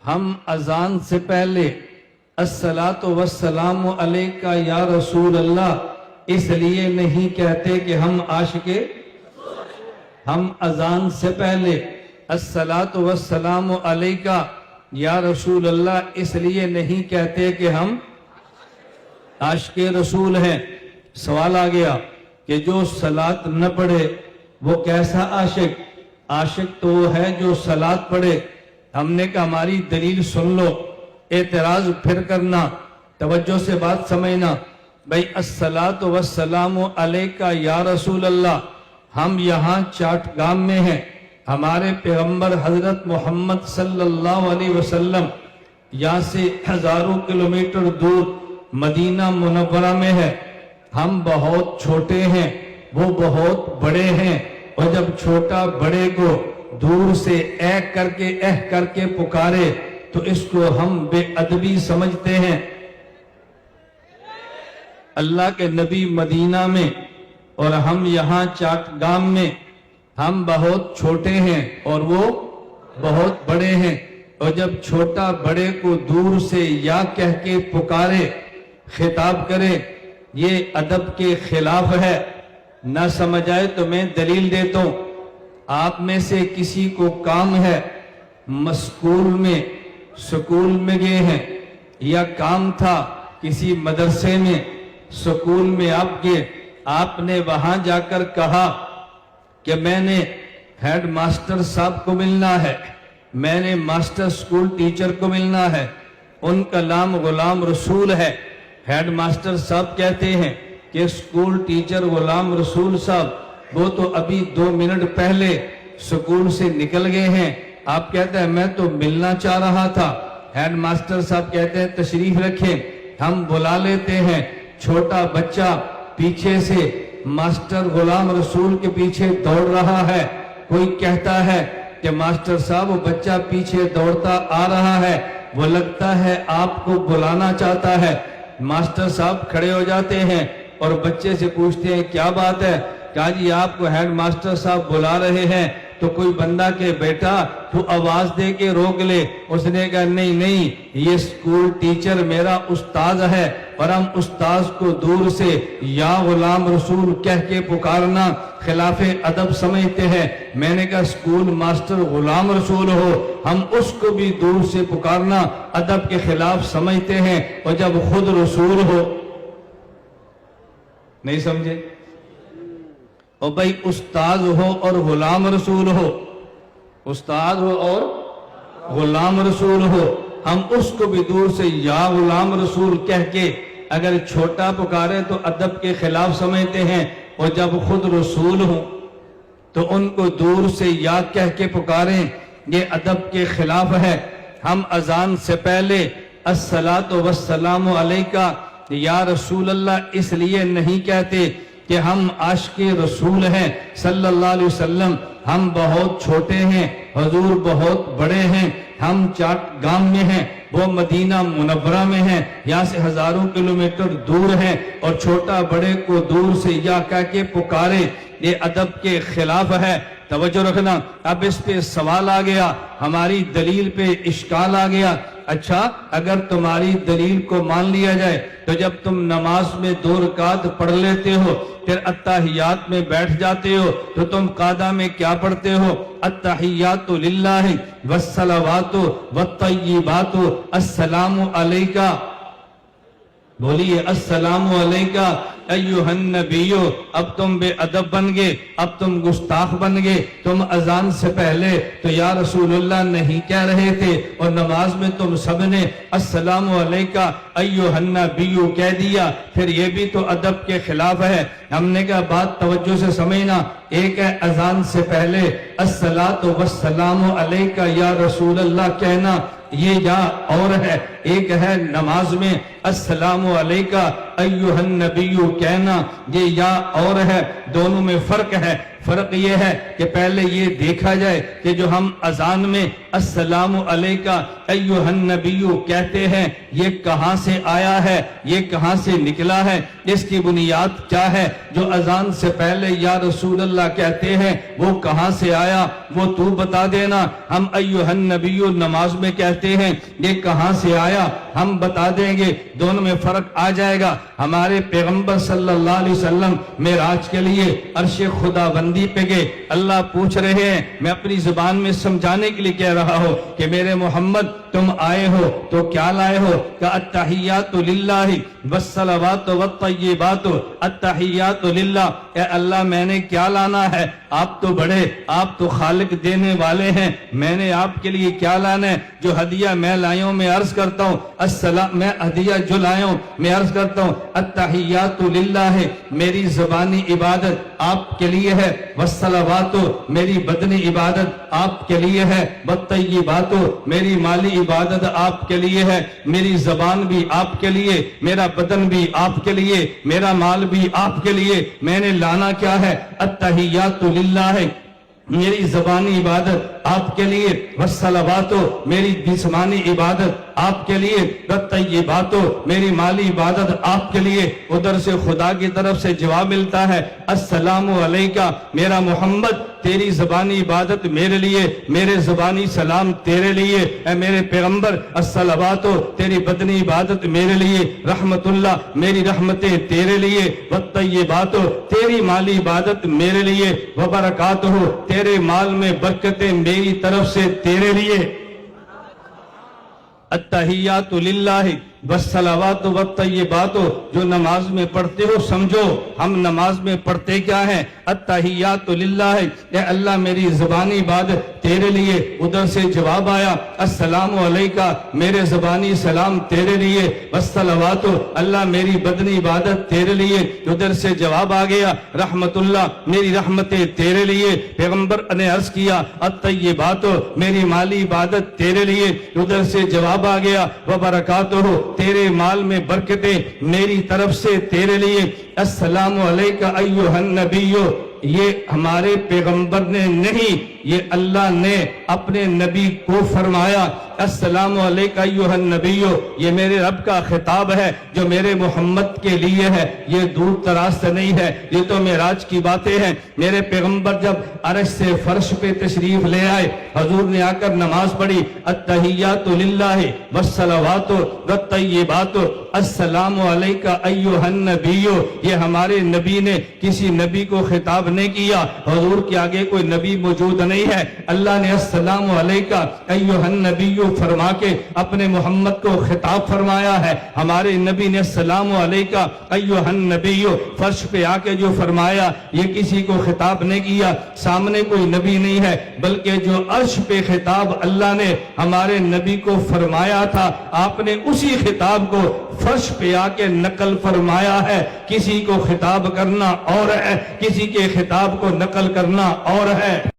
ہم اذان سے پہلے الصلاۃ والسلام علیکہ یا رسول اللہ اس لیے نہیں کہتے کہ ہم عاشق، ہم اذان سے پہلے الصلاۃ والسلام علیکہ یا رسول اللہ اس لیے نہیں کہتے کہ ہم عاشق رسول ہیں۔ سوال آ گیا کہ جو صلاۃ نہ پڑھے وہ کیسا عاشق؟ عاشق تو وہ ہے جو صلاۃ پڑھے۔ ہم نے کہا ہماری دلیل سن لو، اعتراض پھر کرنا، توجہ سے بات سمجھنا۔ بھئی الصلاۃ والسلام علیکہ یا رسول اللہ، ہم یہاں چاٹگام میں ہیں، ہمارے پیغمبر حضرت محمد صلی اللہ علیہ وسلم یہاں سے ہزاروں کلومیٹر دور مدینہ منورہ میں ہے۔ ہم بہت چھوٹے ہیں، وہ بہت بڑے ہیں، اور جب چھوٹا بڑے کو دور سے اے کر کے پکارے تو اس کو ہم بے ادبی سمجھتے ہیں۔ اللہ کے نبی مدینہ میں اور ہم یہاں چاٹگام میں، ہم بہت چھوٹے ہیں اور وہ بہت بڑے ہیں، اور جب چھوٹا بڑے کو دور سے یا کہہ کے پکارے، خطاب کرے، یہ ادب کے خلاف ہے۔ نہ سمجھ آئے تو میں دلیل دیتا ہوں۔ آپ میں سے کسی کو کام ہے، سکول میں گئے ہیں، یا کام تھا کسی مدرسے میں، سکول میں آپ گئے، آپ نے وہاں جا کر کہا کہ میں نے ہیڈ ماسٹر صاحب کو ملنا ہے، میں نے ماسٹر سکول ٹیچر کو ملنا ہے، ان کا نام غلام رسول ہے۔ ہیڈ ماسٹر صاحب کہتے ہیں کہ سکول ٹیچر غلام رسول صاحب وہ تو ابھی 2 منٹ پہلے سکول سے نکل گئے ہیں۔ آپ کہتے ہیں میں تو ملنا چاہ رہا تھا۔ ہیڈ ماسٹر صاحب کہتے ہیں تشریف رکھیں، ہم بلا لیتے ہیں۔ چھوٹا بچہ پیچھے سے ماسٹر غلام رسول کے پیچھے دوڑ رہا ہے۔ کوئی کہتا ہے کہ ماسٹر صاحب وہ بچہ پیچھے دوڑتا آ رہا ہے، وہ لگتا ہے آپ کو بلانا چاہتا ہے۔ ماسٹر صاحب کھڑے ہو جاتے ہیں اور بچے سے پوچھتے ہیں کیا بات ہے؟ کہا جی آپ کو ہیڈ ماسٹر صاحب بلا رہے ہیں۔ تو کوئی بندہ کہ بیٹا تو آواز دے کے روک لے۔ اس نے کہا نہیں، یہ سکول ٹیچر میرا استاد ہے، اور ہم استاد کو دور سے یا غلام رسول کہہ کے پکارنا خلاف ادب سمجھتے ہیں۔ میں نے کہا سکول ماسٹر غلام رسول ہو، ہم اس کو بھی دور سے پکارنا ادب کے خلاف سمجھتے ہیں، اور جب خود رسول ہو۔ نہیں سمجھے؟ اور بھائی استاد ہو اور غلام رسول ہو، استاد ہو اور غلام رسول ہو، ہم اس کو بھی دور سے یا غلام رسول کہہ کے اگر چھوٹا پکارے تو ادب کے خلاف سمجھتے ہیں، اور جب خود رسول ہو تو ان کو دور سے یا کہہ کے پکاریں، یہ ادب کے خلاف ہے۔ ہم اذان سے پہلے الصلاۃ والسلام علیکہ یا رسول اللہ اس لیے نہیں کہتے کہ ہم عاشق رسول ہیں صلی اللہ علیہ وسلم۔ ہم بہت چھوٹے ہیں، حضور بہت بڑے ہیں، ہم چاٹگام میں ہیں، وہ مدینہ منورہ میں ہیں، یہاں سے ہزاروں کلومیٹر دور ہیں، اور چھوٹا بڑے کو دور سے یا کہہ کے پکارے، یہ ادب کے خلاف ہے۔ توجہ رکھنا۔ اب اس پہ سوال آ گیا، ہماری دلیل پہ اشکال آ گیا۔ اچھا اگر تمہاری دلیل کو مان لیا جائے تو جب تم نماز میں 2 رکعت پڑھ لیتے ہو، پھر اتحیات میں بیٹھ جاتے ہو، تو تم قعدہ میں کیا پڑھتے ہو؟ التحیات للہ والصلوات والطیبات السلام علیکہ۔ بولیے السلام علیکہ ایھا النبی۔ اب تم بے ادب بن گئے، اب تم گستاخ بن گئے۔ تم اذان سے پہلے تو یا رسول اللہ نہیں کہہ رہے تھے، اور نماز میں تم سب نے السلام علیکہ ایھا النبی کہہ دیا، پھر یہ بھی تو ادب کے خلاف ہے۔ ہم نے کہا بات توجہ سے سمجھنا، ایک ہے اذان سے پہلے الصلاۃ والسلام علیکہ یا رسول اللہ کہنا، یہ یا اور ہے، ایک ہے نماز میں السلام علیکہ ایھا النبی کہنا، یہ یا اور ہے، دونوں میں فرق ہے۔ فرق یہ ہے کہ پہلے یہ دیکھا جائے کہ جو ہم اذان میں السلام علیکہ ایھا النبی کہتے ہیں یہ کہاں سے آیا ہے، یہ کہاں سے نکلا ہے، اس کی بنیاد کیا ہے؟ جو اذان سے پہلے یا رسول اللہ کہتے ہیں وہ کہاں سے آیا، وہ تو بتا دینا۔ ہم ایھا النبی نماز میں کہتے ہیں یہ کہاں سے آیا، ہم بتا دیں گے، دونوں میں فرق آ جائے گا۔ ہمارے پیغمبر صلی اللہ علیہ وسلم معراج کے لیے عرش خدا بندی پہ گئے، اللہ پوچھ رہے ہیں، میں اپنی زبان میں سمجھانے کے لیے کہہ رہا ہوں کہ میرے محمد تم آئے ہو تو کیا لائے ہو؟ کہ التحیات للہ والصلوات والطیبات، التحیات للہ، اے اللہ میں نے کیا لانا ہے؟ آپ تو بڑے، آپ تو خالق دینے والے ہیں، میں نے آپ کے لیے کیا لانا ہے؟ جو ہدیہ میں لایا ہوں میں عرض کرتا ہوں السلام، میں ہدیہ جو لایا ہوں میں عرض کرتا ہوں التحیات للہ ہے، میری زبانی عبادت آپ کے لیے ہے، والصلوات میری بدنی عبادت آپ کے لیے ہے، والطیبات میری مالی عبادت آپ کے لیے ہے، میری زبان بھی آپ کے لیے، میرا بدن بھی آپ کے لیے، میرا مال بھی آپ کے لیے، میں نے لانا کیا ہے؟ التحیات للہ ہے، میری زبانی عبادت آپ کے لیے، والصلوات میری جسمانی عبادت آپ کے لیے، والطیبات میری مالی عبادت آپ کے لیے۔ ادھر سے خدا کی طرف سے جواب ملتا ہے السلام علیکہ، میرا محمد تیری زبانی عبادت میرے لیے، میرے زبانی سلام تیرے لیے، اے میرے پیغمبر الصلوات تیری بدنی عبادت میرے لیے، رحمت اللہ میری رحمتیں تیرے لیے، والطیبات تیری مالی عبادت میرے لیے، وبرکاتہ تیرے مال میں برکتیں میری طرف سے تیرے لیے۔ التحیات للہ والصلوات والطیبات، جو نماز میں پڑھتے ہو سمجھو ہم نماز میں پڑھتے کیا ہیں؟ التحیات للہ، اے اللہ میری زبانی عبادت تیرے لیے۔ ادھر سے جواب آیا السلام علیکہ، میرے زبانی سلام تیرے لیے، والصلوات اللہ میری بدنی عبادت تیرے لیے۔ ادھر سے جواب آ گیا رحمت اللہ میری رحمتیں تیرے لیے۔ پیغمبر نے عرض کیا الطیبات میری مالی عبادت تیرے لیے۔ ادھر سے جواب آ گیا وبرکاتہ تیرے مال میں برکتیں میری طرف سے تیرے لیے۔ السلام علیکہ ایھا النبی، یہ ہمارے پیغمبر نے نہیں، یہ اللہ نے اپنے نبی کو فرمایا السلام علیکہ ایھا النبی، یہ میرے رب کا خطاب ہے جو میرے محمد کے لیے ہے، یہ دور دراز سے نہیں ہے، یہ تو معراج کی باتیں ہیں۔ میرے پیغمبر جب عرش سے فرش پہ تشریف لے آئے، حضور نے آ کر نماز پڑھی التحیات للہ والصلوات والطیبات السلام علیکہ ایھا النبی، یہ ہمارے نبی نے کسی نبی کو خطاب نہیں کیا، حضور کے آگے کوئی نبی موجود نہیں ہے، اللہ نے السلام علیکہ ایھا النبی فرما کے اپنے محمد کو خطاب فرمایا ہے۔ ہمارے نبی نے السلام علیکہ ایھا النبی فرش پہ آ کے جو فرمایا یہ کسی کو خطاب نہیں کیا، سامنے کوئی نبی نہیں ہے، بلکہ جو عرش پہ خطاب اللہ نے ہمارے نبی کو فرمایا تھا آپ نے اسی خطاب کو فرش پہ آ کے نقل فرمایا ہے۔ کسی کو خطاب کرنا اور ہے، کسی کے خطاب کو نقل کرنا اور ہے۔